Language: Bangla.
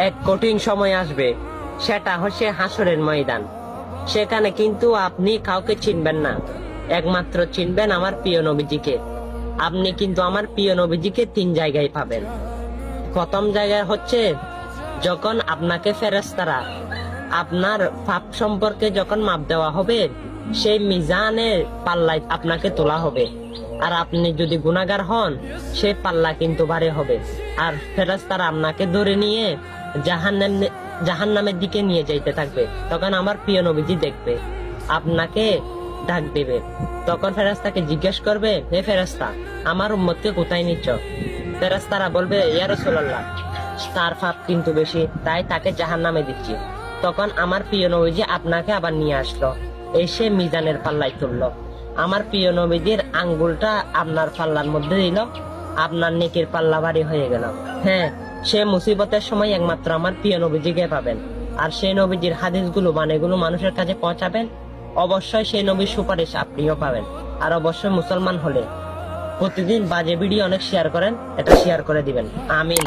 এক কঠিন সময় আসবে, সেটা হচ্ছে হাসরের ময়দান। সেখানে কিন্তু আপনি কাউকে চিনবেন না, একমাত্র চিনবেন আমার প্রিয় নবীজিকে। আপনি কিন্তু আমার প্রিয় নবীজিকে 3 জায়গায় পাবেন। প্রথম জায়গায় হচ্ছে যখন আপনাকে ফেরেশতারা আপনার পাপ সম্পর্কে যখন মাপ দেওয়া হবে, সেই মিজানের পাল্লায় আপনাকে তোলা হবে। আর আপনি যদি গুনাহগার হন, সেই পাল্লা কিন্তু ভারী হবে। আর ফেরেশতারা আপনাকে ধরে নিয়ে জাহান্নামের দিকে নিয়ে যাইতে থাকবে। তখন আমার প্রিয় নবীজি দেখবে, আপনাকে ডাক দেবে। তখন ফেরেশতাকে জিজ্ঞেস করবে, হে ফেরেশতা, আমার উম্মতকে কোথায় নিচ্ছ? ফেরেশতারা বলবে, ইয়া রাসূলুল্লাহ, তার পাপ কিন্তু বেশি, তাই তাকে জাহান্নামে দিচ্ছি। তখন আমার প্রিয় নবীজি আপনাকে আবার নিয়ে আসলো, এসে মিজানের পাল্লায় তুললো। আমার প্রিয় নবীজির আঙ্গুলটা আপনার পাল্লার মধ্যে দিল, আপনার নেকির পাল্লা ভারী হয়ে গেল। হ্যাঁ, সে মুসিবতের সময় একমাত্র আমার প্রিয় নবীজিকে পাবেন। আর সেই নবীজির হাদিসগুলো বাণীগুলো মানুষের কাছে পৌঁছাবেন, অবশ্যই সেই নবীর সুপারিশ আপনিও পাবেন। আর অবশ্যই মুসলমান হলে প্রতিদিন বাজে ভিডিও অনেক শেয়ার করেন, এটা শেয়ার করে দিবেন। আমিন।